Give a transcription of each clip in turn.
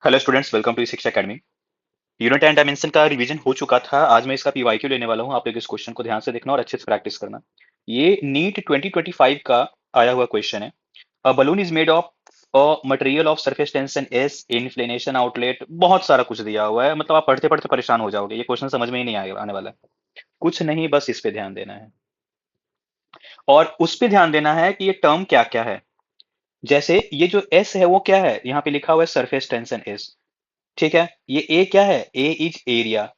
Hello students, welcome to शिक्षा academy. Unit and dimension का revision हो चुका था। आज मैं इसका पीवाईक्यू लेने वाला हूं। आप लोग इस क्वेश्चन को ध्यान से देखना और अच्छे से प्रैक्टिस करना। ये नीट 2025 का आया हुआ क्वेश्चन है। A balloon is made of a material of surface tension S, inflation outlet, बहुत सारा कुछ दिया हुआ है। मतलब आप पढ़ते पढ़ते परेशान हो जाओगे। ये क्वेश्चन समझ में ही नहीं आने वाला है। कुछ नहीं, बस इस पे ध्यान देना है और उस पे ध्यान देना है कि ये टर्म क्या क्या है। जैसे ये जो एस है वो क्या है, यहाँ पे लिखा हुआ है सरफेस टेंशन एस। ठीक है, ये ए क्या है, ए इज एरिया।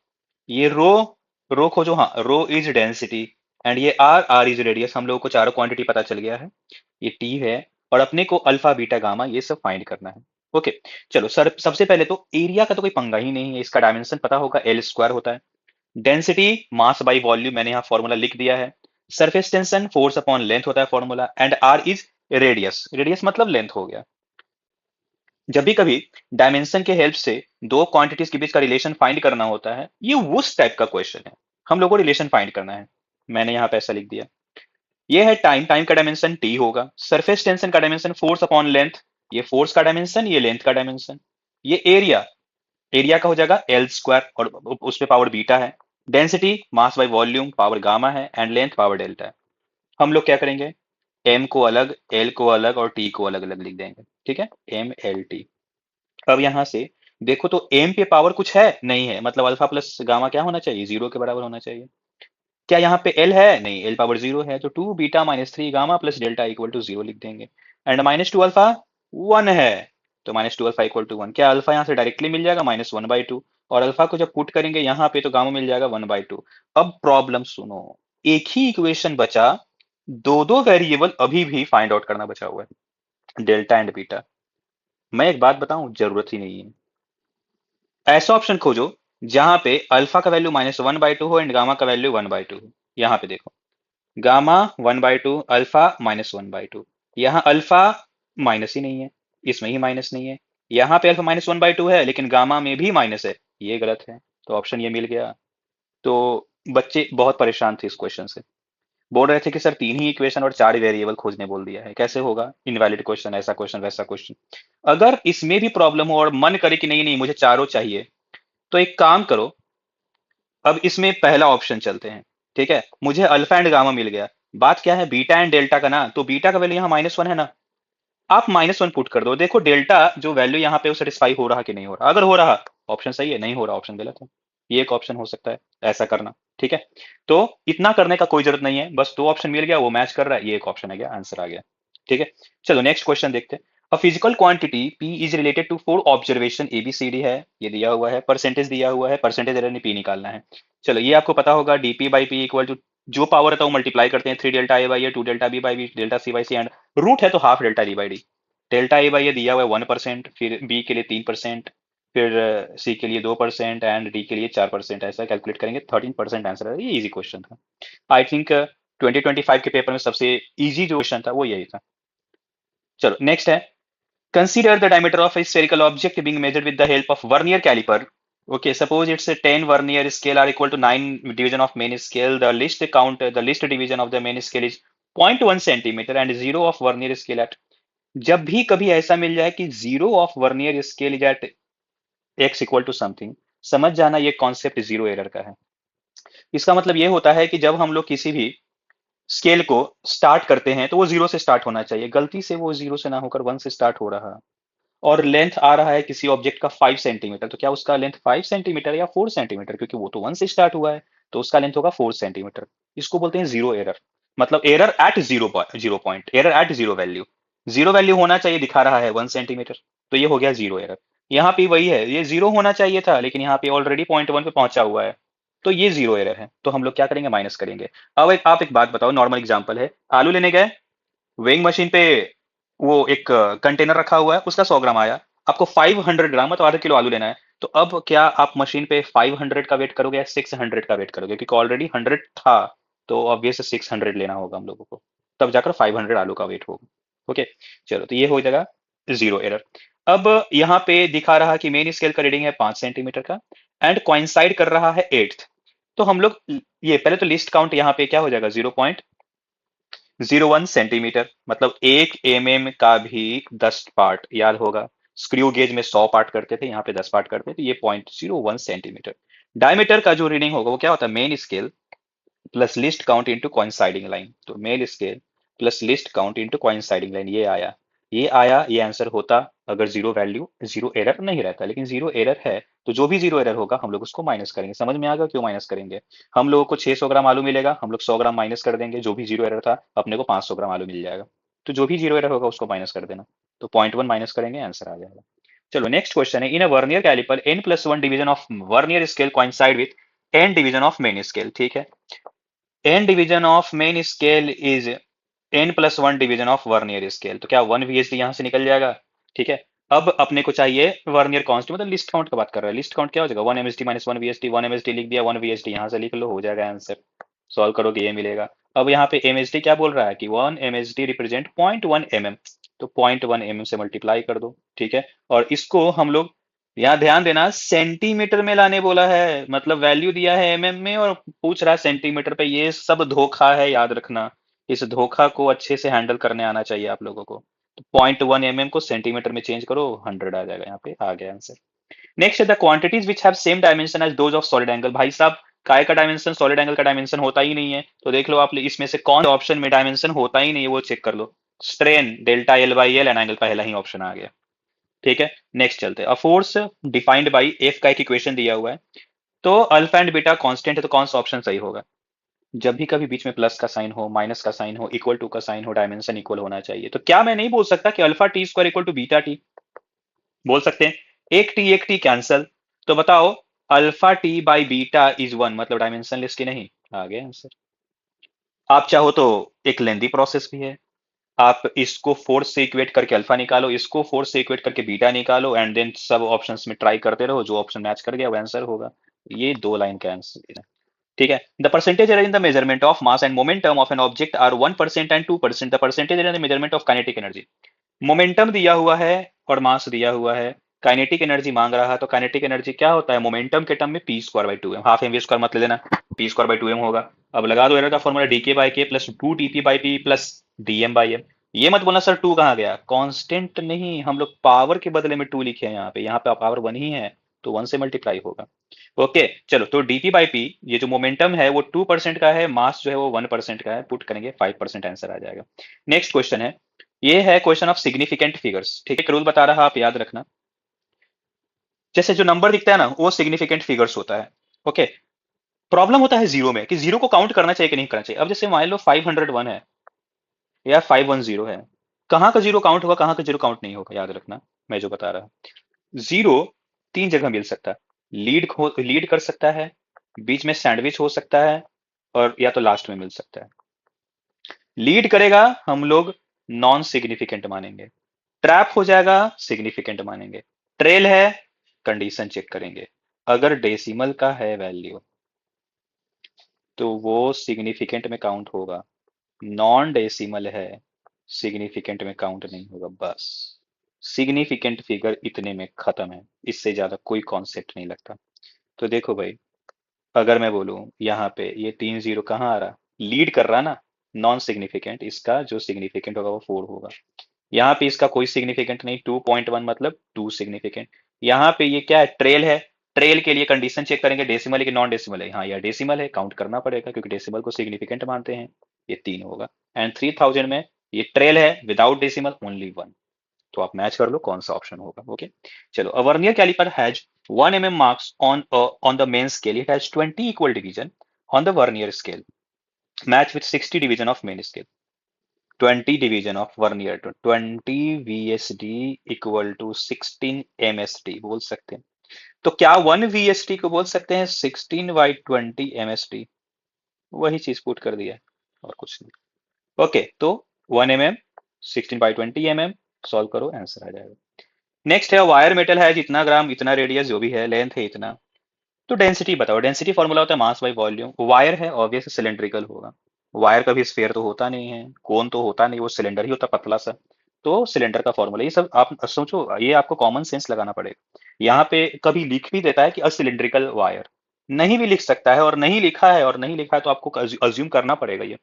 ये रो खोजो, हाँ, रो इज डेंसिटी। एंड ये आर इज रेडियस। हम लोगों को चारों क्वांटिटी पता चल गया है। ये टी है और अपने को अल्फा बीटा गामा ये सब फाइंड करना है। ओके, चलो सर, सबसे पहले तो एरिया का तो कोई पंगा ही नहीं है। इसका डायमेंशन पता होगा, एल स्क्वायर होता है। डेंसिटी मास बाई वॉल्यूम, मैंने यहाँ फॉर्मूला लिख दिया है। Surface tension force upon length होता है formula. And R is radius, radius मतलब लेंथ हो गया। जब भी कभी डायमेंशन के हेल्प से दो क्वांटिटीज के बीच का रिलेशन फाइंड करना होता है, ये उस टाइप का क्वेश्चन है। हम लोग को रिलेशन फाइंड करना है। मैंने यहाँ पे ऐसा लिख दिया। ये है टाइम, टाइम का डायमेंशन टी होगा। सरफेस टेंशन का डायमेंशन फोर्स अपॉन लेंथ, ये फोर्स का डायमेंशन, ये लेंथ का डायमेंशन। ये एरिया, एरिया का हो जाएगा एल स्क्वायर और उस पे पावर बीटा है। Density mass by volume, power gamma है। एंड लेंथ पावर डेल्टा है। हम लोग क्या करेंगे, एम को अलग, एल को अलग और टी को अलग अलग लिख देंगे। ठीक है, एम एल टी। अब यहां से देखो तो एम पे पावर कुछ है नहीं है, मतलब अल्फा प्लस गामा क्या होना चाहिए, जीरो के बराबर होना चाहिए। क्या यहाँ पे एल है, नहीं, एल पावर जीरो है। तो two beta minus three gamma plus delta equal to zero लिख देंगे। And minus two alpha one है, तो minus two alpha equal to one. क्या अल्फा यहाँ से डायरेक्टली मिल जाएगा, माइनस वन बाई टू। और अल्फा को जब पुट करेंगे यहाँ पे तो गामा मिल जाएगा वन बाई टू। अब प्रॉब्लम सुनो, एक ही इक्वेशन बचा, दो दो वेरिएबल अभी भी फाइंड आउट करना बचा हुआ है, डेल्टा एंड बीटा। मैं एक बात बताऊं, जरूरत ही नहीं है। ऐसा ऑप्शन खोजो जहां पे अल्फा का value minus one by to हो एंड गामा का वैल्यू वन बाई टू हो। यहाँ पे देखो, gamma one by to, alpha minus one by to. यहाँ अल्फा माइनस ही नहीं है, इसमें ही माइनस नहीं है। यहाँ पे alpha minus one by to है लेकिन गामा में भी माइनस है, ये गलत है। तो ऑप्शन ये मिल गया। तो बच्चे बहुत परेशान थे इस क्वेश्चन से। बोल रहे थे कि सर तीन ही इक्वेशन और चार वेरिएबल खोजने बोल दिया है, कैसे होगा, इनवैलिड क्वेश्चन, ऐसा क्वेश्चन वैसा क्वेश्चन। अगर इसमें भी प्रॉब्लम हो और मन करे कि नहीं नहीं मुझे चारों चाहिए, तो एक काम करो, अब इसमें पहला ऑप्शन चलते हैं। ठीक है, मुझे अल्फा एंड गामा मिल गया। बात क्या है, बीटा एंड डेल्टा का ना, तो बीटा का वैल्यू यहाँ माइनस वन है ना, आप माइनस वन पुट कर दो। देखो डेल्टा जो वैल्यू यहाँ पे वो सेटिस्फाई हो रहा कि नहीं हो रहा। अगर हो रहा, ऑप्शन सही है, नहीं हो रहा, ऑप्शन गलत है। ये एक ऑप्शन हो सकता है, ऐसा करना। ठीक है, तो इतना करने का कोई जरूरत नहीं है, बस दो ऑप्शन मिल गया, वो मैच कर रहा है, ये एक ऑप्शन आ गया, आंसर आ गया। ठीक है, चलो नेक्स्ट क्वेश्चन देखते हैं। A physical quantity P is related to four observation ABCD है, ये दिया हुआ है। परसेंटेज दिया हुआ है, परसेंटेज एरर नहीं P निकालना है। चलो ये आपको पता होगा, dP by P equal to, जो पावर रहता है वो मल्टीप्लाई करते हैं, three delta A by A, two delta B by B, delta C by C, and root है तो half delta D by D. Delta A by A दिया हुआ है 1%, फिर बी के लिए 3%, फिर सी के लिए 2% एंड डी के लिए 4%। ऐसा कैलकुलेट करेंगे, 13% आंसर है। ये इजी क्वेश्चन था। आई थिंक 2025 के पेपर में सबसे इजी जो क्वेश्चन था वो यही था। चलो नेक्स्ट है, consider the diameter of a spherical object being measured with the help of vernier caliper. Okay, suppose it's a 10 vernier scale are equal to 9 division of main scale. The least count, the least division of the main scale is 0.1 centimeter and zero of vernier scale at, जब भी कभी ऐसा मिल जाए कि zero of vernier scale is at x equal to something, समझ जाना ये कॉन्सेप्ट जीरो एरर का है। इसका मतलब ये होता है कि जब हम लोग किसी भी स्केल को स्टार्ट करते हैं तो वो जीरो से स्टार्ट होना चाहिए। गलती से वो जीरो से ना होकर वन से स्टार्ट हो रहा, और लेंथ आ रहा है किसी ऑब्जेक्ट का 5 सेंटीमीटर, तो क्या उसका लेंथ 5 सेंटीमीटर या 4 सेंटीमीटर, क्योंकि वो तो वन से स्टार्ट हुआ है, तो उसका लेंथ होगा 4 सेंटीमीटर। इसको बोलते हैं जीरो एरर। मतलब error eight zero, zero point, error eight zero value. Zero value होना चाहिए, दिखा रहा है 1 सेंटीमीटर, तो ये हो गया जीरो एरर। यहाँ पे वही है, ये जीरो होना चाहिए था लेकिन यहाँ पे ऑलरेडी पॉइंट वन पे पहुंचा हुआ है, तो ये जीरो एरर है। तो हम लोग क्या करेंगे, माइनस करेंगे। अब एक आप एक बात बताओ, नॉर्मल एग्जांपल है, आलू लेने गए, वेइंग मशीन पे वो एक कंटेनर रखा हुआ है, उसका 100 ग्राम आया। आपको 500 ग्राम मतलब आधा किलो आलू लेना है, तो अब क्या आप मशीन पे 500 का वेट करोगे या 600 का वेट करोगे, क्योंकि ऑलरेडी 100 था, तो ऑब्वियस 600 लेना होगा हम लोगों को, तब जाकर 500 आलू का वेट होगा। ओके, चलो तो ये हो जाएगा जीरो एरर। अब यहाँ पे दिखा रहा कि मेन स्केल का रीडिंग है 5 सेंटीमीटर का एंड क्वाइंसाइड कर रहा है एट्थ। तो हम लोग ये पहले तो लिस्ट काउंट यहाँ पे क्या हो जाएगा, 0.01 सेंटीमीटर, मतलब 1 mm का भी 10 पार्ट याद होगा। स्क्रू गेज में 100 पार्ट करते थे, यहाँ पे 10 पार्ट करते थे, ये 0.01 सेंटीमीटर। डायमीटर का जो रीडिंग होगा वो क्या होता है, main scale plus least count into coinciding line. तो main scale plus least count into coinciding line, ये आया, ये आंसर होता अगर जीरो वैल्यू, जीरो एरर नहीं रहता। लेकिन जीरो एरर है, तो जो भी जीरो एरर होगा हम लोग उसको माइनस करेंगे। समझ में आ गया क्यों माइनस करेंगे? हम लोगों को 600 ग्राम आलू मिलेगा, हम लोग 100 ग्राम माइनस कर देंगे, जो भी जीरो एरर था अपने को 500 ग्राम आलू मिल जाएगा। तो जो भी जीरो एरर होगा उसको माइनस कर देना, तो 0.1 माइनस करेंगे, आंसर आ जाएगा। चलो नेक्स्ट क्वेश्चन है, in a vernier caliper n+1 division of vernier scale coincide with n division of main scale. ठीक है, n division of main scale is n+1 division of vernier scale, तो क्या 1 VSD यहां से निकल जाएगा? ठीक है, अब अपने को चाहिए वर्नियर कांस्टेंट, मतलब लिस्ट काउंट का बात कर रहा है। लिस्ट काउंट क्या हो जाएगा, 1 MSD माइनस 1 VSD, 1 MSD लिख दिया, 1 VSD यहां से लिख लो, हो जाएगा आंसर। सॉल्व करोगे ये मिलेगा। अब यहाँ पे MSD क्या बोल रहा है कि 1 MSD रिप्रेजेंट 0.1 mm, तो 0.1 mm से मल्टीप्लाई कर दो। ठीक है, और इसको हम लोग, यहाँ ध्यान देना, सेंटीमीटर में लाने बोला है, मतलब वैल्यू दिया है mm में और पूछ रहा है सेंटीमीटर पे। ये सब धोखा है, याद रखना। इस धोखा को अच्छे से हैंडल करने आना चाहिए आप लोगों को। तो 0.1 mm को सेंटीमीटर में चेंज करो, 100 आ जाएगा, यहाँ पे आ गया आंसर। नेक्स्ट है the quantities which have same dimension as those of solid angle. भाई साहब, काय का डायमेंशन सॉलिड एंगल का डायमेंशन होता ही नहीं है, तो देख लो आप इसमें से कौन ऑप्शन में डायमेंशन होता ही नहीं है, वो चेक कर लो। Strain delta L/L and angle, पहला ही ऑप्शन आ गया। ठीक है, नेक्स्ट चलते हैं। A force defined by F का एक इक्वेशन दिया हुआ है, तो अल्फा एंड बीटा कांस्टेंट है, तो कौन सा ऑप्शन सही होगा? जब भी कभी बीच में प्लस का साइन हो, माइनस का साइन हो, इक्वल टू का साइन हो, डायमेंशन इक्वल होना चाहिए। तो क्या मैं नहीं बोल सकता कि alpha T square equal to beta T? बोल सकते हैं। एक टी कैंसल, तो बताओ alpha T by beta is 1, मतलब डायमेंशन लेस की नहीं? आ गया आंसर। आप चाहो तो एक लेंदी प्रोसेस भी है, आप इसको फोर्स से इक्वेट करके अल्फा निकालो, इसको फोर्स से इक्वेट करके बीटा निकालो, एंड देन सब ऑप्शंस में ट्राई करते रहो, जो ऑप्शन मैच कर गया वो आंसर होगा। ये 2 लाइन का आंसर है। ठीक है, the percentage error in the measurement of mass and momentum of an object are 1% and 2%। The percentage error in the measurement of kinetic energy, momentum दिया हुआ है और मास दिया हुआ है, काइनेटिक एनर्जी मांग रहा है, तो काइनेटिक एनर्जी क्या होता है मोमेंटम के टर्म में, p²/2m, half M we square मत ले लेना, p²/2m होगा। अब लगा दो एरर का formula, dk/k plus 2dp/p plus dm/m। ये मत बोलना सर 2 कहाँ गया, कांस्टेंट नहीं, हम लोग पावर के बदले में 2 लिखे हैं यहाँ पे पावर 1 ही है, तो 1 से मल्टीप्लाई होगा। ओके चलो, तो dp/p, ये जो मोमेंटम है वो 2% का है, मास जो है वो 1% का है, पुट करेंगे 5% आंसर आ जाएगा। नेक्स्ट क्वेश्चन है, ये है क्वेश्चन ऑफ सिग्निफिकेंट फिगर्स। ठीक है, एक रूल बता रहा, आप याद रखना। जैसे जो नंबर दिखता है ना, वो सिग्निफिकेंट फिगर्स होता है। ओके, प्रॉब्लम होता है जीरो में, कि जीरो को काउंट करना चाहिए कि नहीं करना चाहिए। अब जैसे मान लो 501 है या 510 है, कहाँ का जीरो काउंट होगा, कहाँ का जीरो काउंट नहीं होगा, याद रखना मैं जो बता रहा हूँ। जीरो 3 जगह मिल सकता है, लीड कर सकता है, बीच में सैंडविच हो सकता है, और या तो लास्ट में मिल सकता है। लीड करेगा हम लोग नॉन सिग्निफिकेंट मानेंगे, ट्रैप हो जाएगा सिग्निफिकेंट मानेंगे, ट्रेल है कंडीशन चेक करेंगे। अगर डेसिमल का है वैल्यू तो वो सिग्निफिकेंट में काउंट होगा, नॉन डेसिमल है सिग्निफिकेंट में काउंट नहीं होगा। बस सिग्निफिकेंट फिगर इतने में खत्म है, इससे ज्यादा कोई कॉन्सेप्ट नहीं लगता। तो देखो भाई, अगर मैं बोलूं यहाँ पे ये 3 0 कहाँ आ रहा, लीड कर रहा ना, नॉन सिग्निफिकेंट, इसका जो सिग्निफिकेंट होगा वो 4 होगा। यहाँ पे इसका कोई सिग्निफिकेंट नहीं, 2.1 मतलब 2 सिग्निफिकेंट। यहाँ पे ये क्या है, ट्रेल है, ट्रेल के लिए कंडीशन चेक करेंगे, डेसिमल है कि नॉन डेसिमल है। हाँ यार डेसिमल है, काउंट करना पड़ेगा क्योंकि डेसिमल को सिग्निफिकेंट मानते हैं, ये 3 होगा। एंड 3000 में ये ट्रेल है विदाउट डेसिमल, ओनली 1। तो आप मैच कर लो कौन सा ऑप्शन होगा। ओके चलो, a vernier caliper has 1 mm marks on the main scale, it has 20 equal division on the vernier scale, match with 60 division of main scale. 20 division of vernier to 20 VSD equal to 16 MSD बोल सकते हैं। तो क्या 1 VSD को बोल सकते हैं 16/20 MSD? वही चीज पुट कर दिया और कुछ नहीं। ओके, तो 1 mm 16/20 mm, सॉल्व करो आंसर आ जाएगा। नेक्स्ट है, वायर मेटल है जितना ग्राम इतना रेडियस, जो भी है लेंथ है इतना, तो डेंसिटी बताओ। डेंसिटी फॉर्मूला होता है मास बाई वॉल्यूम। वायर है ऑब्वियस सिलेंड्रिकल होगा, वायर कभी स्फेयर तो होता नहीं है, कोन तो होता नहीं, वो सिलेंडर ही होता पतला सा। तो सिलेंडर का फॉर्मूला, ये सब आप सोचो, ये आपको कॉमन सेंस लगाना पड़ेगा। यहाँ पे कभी लिख भी देता है कि असिलेंड्रिकल वायर, नहीं भी लिख सकता है, और नहीं लिखा है, और नहीं लिखा है तो आपको अज्यूम करना पड़ेगा ये।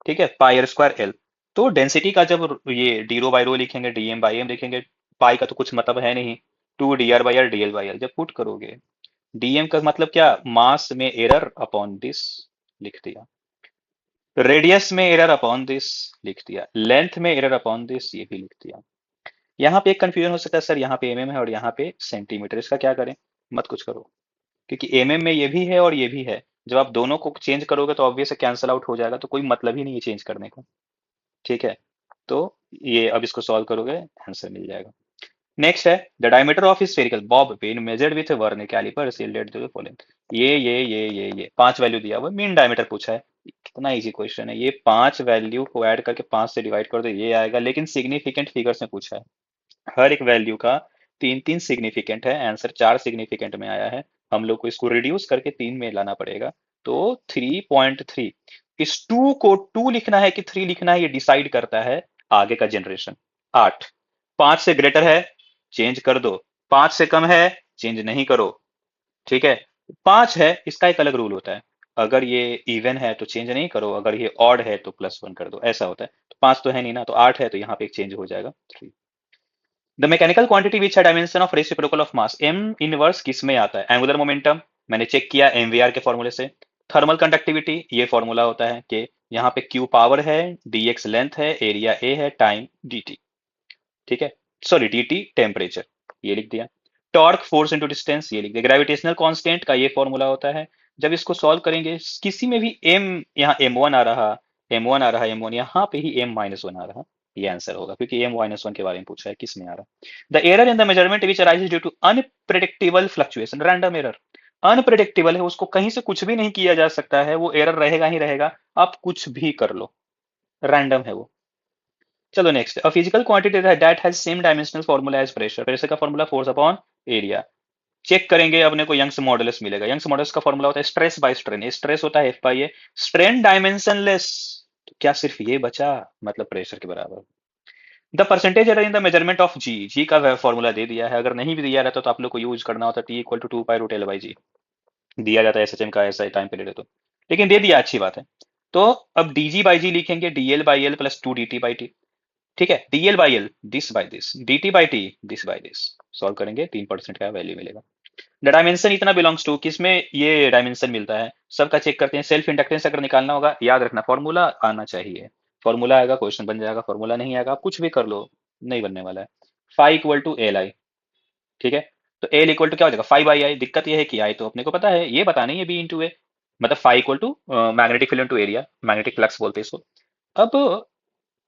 ठीक है, पाई r² L। तो डेंसिटी का जब ये डी रो बाई रो लिखेंगे, dm/m लिखेंगे, पाई का तो कुछ मतलब है नहीं, 2 dr/l dl/l जब पुट करोगे, dm का मतलब क्या, मास में एरर अपॉन दिस, लिख दिया। रेडियस में एरर अपॉन दिस, लिख दिया। लेंथ में एरर अपॉन दिस, ये भी लिख दिया। यहाँ पे एक कंफ्यूजन हो सकता है, सर यहाँ पे mm है और यहाँ पे सेंटीमीटर, इसका क्या करें? मत कुछ करो, क्योंकि mm में ये भी है और ये भी है। जब आप दोनों को चेंज करोगे तो ऑब्वियस कैंसल आउट हो जाएगा, तो कोई मतलब ही नहीं है चेंज करने का। ठीक है, तो ये अब इसको सॉल्व करोगे आंसर मिल जाएगा। नेक्स्ट है, the diameter of spherical bob when measured with vernier calliper yielded to the following. ये 5 वैल्यू दिया हुआ, मीन डायमीटर पूछा है। कितना इजी क्वेश्चन है ये, 5 वैल्यू को ऐड करके 5 से डिवाइड कर दो, ये आएगा। लेकिन सिग्निफिकेंट फिगर्स में पूछा है, हर एक वैल्यू का 3 3 सिग्निफिकेंट है, आंसर 4 सिग्निफिकेंट में आया है। हम लोग को इसको रिड्यूस करके 3 में लाना पड़ेगा। तो 3.3, इस 2 को 2 लिखना है कि 3 लिखना है, ये डिसाइड करता है आगे का जनरेशन। 8, 5 से ग्रेटर है चेंज कर दो, 5 से कम है चेंज नहीं करो। ठीक है, 5 है इसका एक अलग रूल होता है, अगर ये इवन है तो चेंज नहीं करो, अगर ये ऑड है तो +1 कर दो, ऐसा होता है। तो 5 तो है नहीं ना, तो 8 है, तो यहाँ पे एक चेंज हो जाएगा 3। द मैकेनिकल क्वांटिटी विच है dimension of reciprocal of mass, M inverse किस में आता है? एंगुलर मोमेंटम, मैंने चेक किया एमवीआर के फॉर्मूले से। थर्मल कंडक्टिविटी, ये फॉर्मूला होता है कि यहाँ पे क्यू पावर है, dx लेंथ है, एरिया ए है, टाइम dt। ठीक है, सॉरी dt टेम्परेचर, ये लिख दिया। टॉर्क फोर्स इनटू डिस्टेंस, ये लिख दिया। ग्रेविटेशनल कांस्टेंट का ये फॉर्मूला होता है। जब इसको सॉल्व करेंगे, किसी में भी m, यहाँ m1 आ रहा, m1 आ रहा, m1 यहाँ पे ही m-1 आ रहा, ये आंसर होगा, क्योंकि m-1 के बारे में पूछा है किस में आ रहा। The error in the measurement which arises due to unpredictable fluctuation, random error. Unpredictable है, उसको कहीं से कुछ भी नहीं किया जा सकता है, वो एरर रहेगा ही रहेगा, आप कुछ भी कर लो, रैंडम है वो। चलो next, a physical quantity that has same dimensional formula as pressure, pressure का formula force upon area. Check करेंगे, अपने को यंग्स मॉडुलस मिलेगा। यंग्स मॉडुलस का फार्मूला होता है स्ट्रेस बाय स्ट्रेन, स्ट्रेस होता है F by A, strain dimensionless, तो क्या सिर्फ ये बचा, मतलब प्रेशर के बराबर। The percentage error in the measurement of G, G का फॉर्मूला दे दिया है, अगर नहीं भी दिया रहता तो आप लोग को यूज करना होता, T equal to 2 pi root L by G, दिया जाता है एसएचएम का ऐसा टाइम पीरियड है तो, लेकिन दे दिया, अच्छी बात है। तो अब डीजी बाई जी लिखेंगे, DL by L plus 2 dt by T. ठीक है, DL by L this by this, dt by T this by this, solve करेंगे 3% का वैल्यू मिलेगा। द डायमेंशन इतना बिलोंग्स टू, किसमें ये डायमेंशन मिलता है, सबका चेक करते हैं। सेल्फ इंडक्टेंस अगर निकालना होगा, याद रखना फॉर्मूला आना चाहिए, फॉर्मूला आएगा क्वेश्चन बन जाएगा, फॉर्मूला नहीं आएगा आप कुछ भी कर लो, नहीं बनने वाला है। Phi equal to L I, ठीक है, तो एल इक्वल टू क्या हो जाएगा 5 आई। दिक्कत ये है कि आई तो अपने को पता है, ये पता नहीं है बी इंटू ए, मतलब phi equal to magnetic field into area, magnetic flux बोलते हैं इसको। अब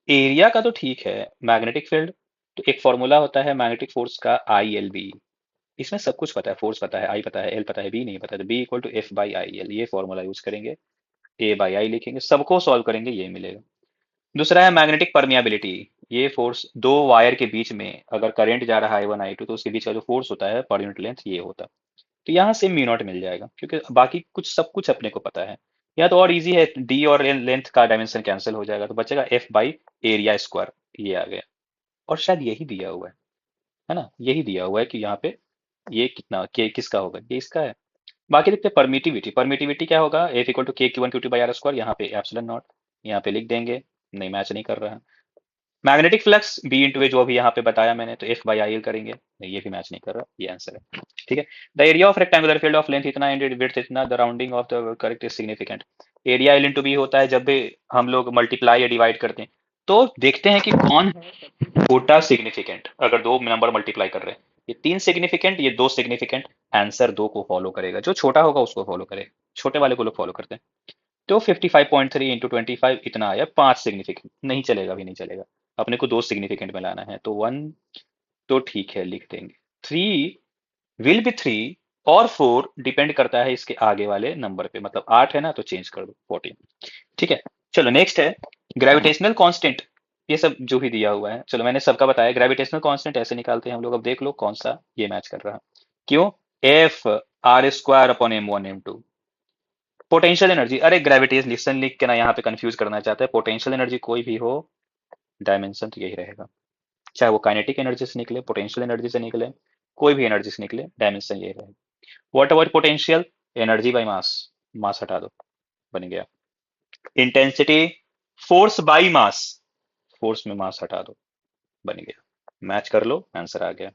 एरिया का तो ठीक है, मैग्नेटिक फील्ड तो एक फॉर्मूला होता है मैग्नेटिक फोर्स का, आई एल बी, इसमें सब कुछ पता है, फोर्स पता है, आई पता है, एल पता है, बी नहीं पता, तो B equal to F by I L, ये फॉर्मूला यूज करेंगे, ए बाई आई लिखेंगे, सबको सॉल्व करेंगे, ये मिलेगा। दूसरा है मैग्नेटिक परमियाबिलिटी, ये फोर्स दो वायर के बीच में अगर करंट जा रहा है I1 I2, तो उसके बीच का जो फोर्स होता है पर यूनिट लेंथ, ये होता है। तो यहाँ से म्यू नॉट मिल जाएगा, क्योंकि बाकी कुछ सब कुछ अपने को पता है। या तो और इजी है, डी और लेंथ का डायमेंशन कैंसिल हो जाएगा, तो बचेगा एफ बाई एरिया स्क्वायर, ये आ गया। और शायद यही दिया हुआ है ना, यही दिया हुआ है कि यहाँ पे ये कितना के किसका होगा, ये इसका है। बाकी देखते हैं परमिटिविटी, परमिटिविटी क्या होगा, F equal to k Q1 Q2 by R square, यहाँ पे एप्सिलॉन नॉट, यहाँ पे लिख देंगे, नहीं मैच नहीं कर रहा है। मैग्नेटिक फ्लक्स बी इंटू ए, जो अभी यहाँ पे बताया मैंने, तो एफ बाई आई एल करेंगे, नहीं ये भी मैच नहीं कर रहा, ये आंसर है। ठीक है, the area of rectangular field of length इतना एंड विड्थ इतना, the rounding off the correct is significant. Area L into B होता है जब भी हम लोग मल्टीप्लाई या डिवाइड करते हैं, तो देखते हैं कि कौन है छोटा सिग्निफिकेंट, अगर दो नंबर मल्टीप्लाई कर रहे हैं, ये 3 सिग्निफिकेंट, ये 2 सिग्निफिकेंट, आंसर 2 को फॉलो करेगा, जो छोटा होगा उसको फॉलो करेगा, छोटे वाले को लोग फॉलो करते हैं। तो 55.3 इंटू 25 इतना आया, 5 सिग्निफिकेंट, नहीं चलेगा, भी नहीं चलेगा, अपने को 2 सिग्निफिकेंट में लाना है, तो 1 तो ठीक है लिख देंगे। 3 विल बी 3 और 4 डिपेंड करता है इसके आगे वाले नंबर पे, मतलब 8 है ना तो चेंज कर दो 14। ठीक है, चलो नेक्स्ट है ग्रेविटेशनल कांस्टेंट, ये सब जो भी दिया हुआ है, चलो मैंने सबका बताया। ग्रेविटेशनल कांस्टेंट ऐसे निकालते हैं हम लोग, अब देख लो कौन सा ये मैच कर रहा है, क्यों, F R square upon m1 m2। Potential energy, अरे ग्रेविटेशन लिख के ना यहाँ पे कंफ्यूज करना चाहता है, पोटेंशियल एनर्जी कोई भी हो, डायमेंशन तो यही रहेगा, चाहे वो काइनेटिक एनर्जी से निकले, पोटेंशियल एनर्जी से निकले, कोई भी एनर्जी से निकले, डायमेंशन यही रहेगा। What about potential energy by mass, mass हटा दो, बन गया। Intensity force by mass, force में मास हटा दो, बन गया। मैच कर लो, आंसर आ गया।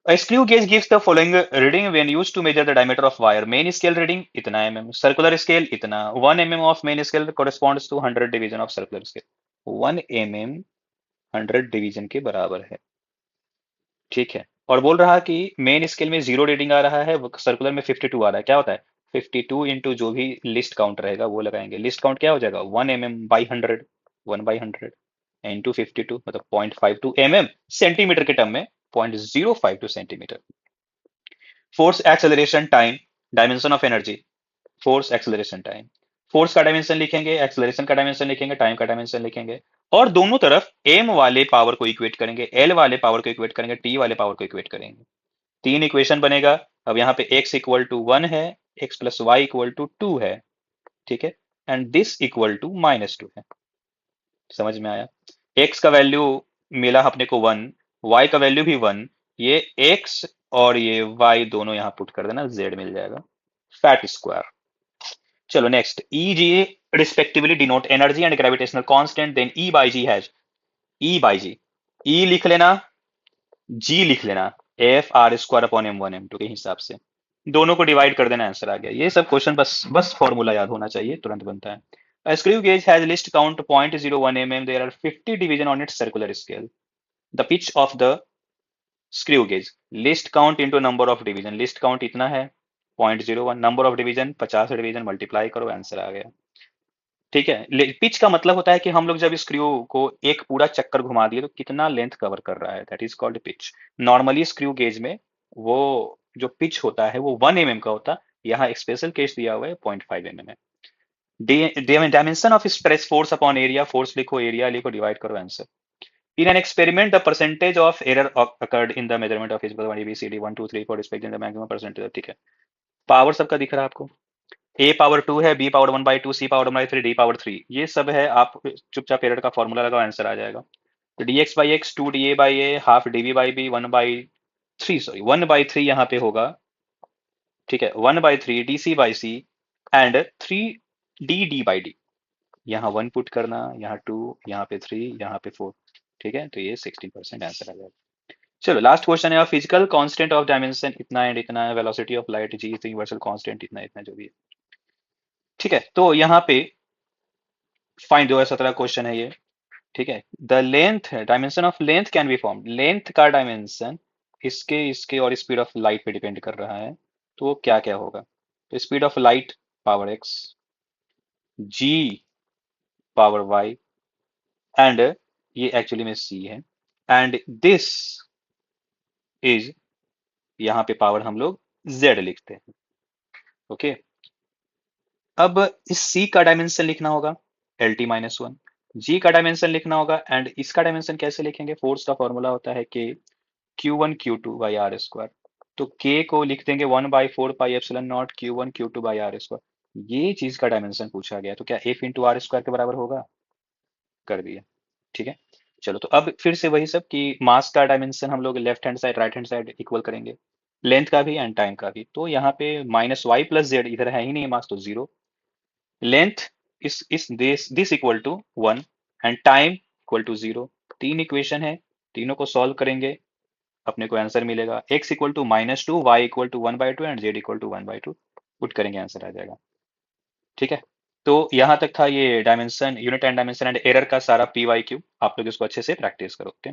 A screw gauge gives the following reading when used to measure the diameter of wire. Main scale reading इतना mm, circular scale इतना, 1 mm of main scale corresponds to 100 division of circular scale. 1 mm 100 division के बराबर है, ठीक है। और बोल रहा कि मेन स्केल में 0 रीडिंग आ रहा है, सर्कुलर में 52 आ रहा है, क्या होता है 52 इंटू जो भी लिस्ट काउंट रहेगा वो लगाएंगे। लिस्ट काउंट क्या हो जाएगा 1 mm बाई 100, 1/100 इंटू 52 मतलब 0.52 mm, सेंटीमीटर के टर्म में 0.052 centimetre. Force acceleration time, dimension of energy, force acceleration time, force का डायमेंशन लिखेंगे, एक्सेलरेशन का डायमेंशन लिखेंगे, टाइम का डायमेंशन लिखेंगे, और दोनों तरफ एम वाले पावर को इक्वेट करेंगे, एल वाले पावर को इक्वेट करेंगे, टी वाले पावर को इक्वेट करेंगे। तीन इक्वेशन बनेगा। अब यहाँ पे x इक्वल टू 1 है, x plus Y equal to 2 है, ठीक है, एंड दिस इक्वल टू -2 है। समझ में आया? x का वैल्यू मिला अपने को 1, y का वैल्यू भी 1, ये x और ये y दोनों यहाँ पुट कर देना, z मिल जाएगा, फैट स्क्वायर। चलो next, E G respectively denote energy and gravitational constant, then E by G has, E by G, E लिख लेना, G लिख लेना, F R square upon m1 m2 के हिसाब से, दोनों को डिवाइड कर देना, आंसर आ गया। ये सब क्वेश्चन बस बस फॉर्मूला याद होना चाहिए, तुरंत बनता है। A screw gauge has list count 0.01 mm. There are 50 division on its circular scale. The pitch of the screw gauge. List count into number of division. List count इतना है 0.01, number of division 50 division, multiply करो, answer आ गया। ठीक है, pitch का मतलब होता है कि हम लोग जब स्क्रू को एक पूरा चक्कर घुमा दिए तो कितना लेंथ कवर कर रहा है, that is called pitch. Normally screw gauge में वो जो पिच होता है वो 1 mm का होता है, यहाँ स्पेशल केस दिया हुआ है 0.5 mm है। Dimension of stress force upon area, force लिखो, एरिया लिखो, डिवाइड करो, answer. In an experiment the percentage of error occurred in the measurement of ABCD 1 2 3 4 respecting the maximum percentage, ठीक है। पावर सबका दिख रहा है आपको, ए पावर 2 है, बी पावर 1/2, सी पावर 1/3, डी पावर 3, ये सब है। आप चुपचाप एरर का फॉर्मूला लगाओ, आंसर आ जाएगा। तो dx/x 2 dA/a half dv/b 1/3, sorry 1/3 यहाँ पे होगा, ठीक है, 1/3 dc/c एंड 3 dd/d। यहाँ 1 पुट करना, यहाँ 2, यहाँ पे 3, यहाँ पे 4, ठीक है, तो ये 16% आंसर आ जाएगा। चलो लास्ट क्वेश्चन है, फिजिकल कांस्टेंट ऑफ डायमेंशन इतना एंड इतना है, velocity of light G is universal constant इतना इतना जो भी है, ठीक है। तो यहाँ पे फाइंड 2017 क्वेश्चन है ये, ठीक है। द लेंथ है, dimension of length can be form, length का डायमेंशन इसके इसके और स्पीड ऑफ लाइट पे डिपेंड कर रहा है, तो वो क्या क्या होगा। तो speed of light power x, g power y, and ये एक्चुअली में c है, एंड दिस इज, यहाँ पे पावर हम लोग z लिखते हैं, ओके। अब इस c का डायमेंशन लिखना होगा LT-1, g का डायमेंशन लिखना होगा, एंड इसका डायमेंशन कैसे लिखेंगे, फोर्स का फॉर्मूला होता है कि Q1 Q2 by R square. तो K को लिख देंगे 1/4 pi epsilon naught Q1 Q2 by R square. ये चीज का डायमेंशन पूछा गया, तो क्या F इंटू आर स्क्वायर के बराबर होगा, कर दिया, ठीक है। चलो तो अब फिर से वही सब कि मास का डायमेंशन हम लोग left hand side right hand side equal करेंगे, लेंथ का भी एंड टाइम का भी। तो यहाँ पे -y प्लस जेड, इधर है ही नहीं मास तो 0, length is this equal to 1 and time equal to 0। तीन इक्वेशन है, तीनों को सॉल्व करेंगे, अपने को आंसर मिलेगा x equal to -2, y equal to 1/2 and z equal to 1/2, put करेंगे, आंसर आ जाएगा, ठीक है। तो यहाँ तक था ये dimension, unit and dimension and error का सारा PYQ। आप लोग इसको अच्छे से प्रैक्टिस करो, ओके।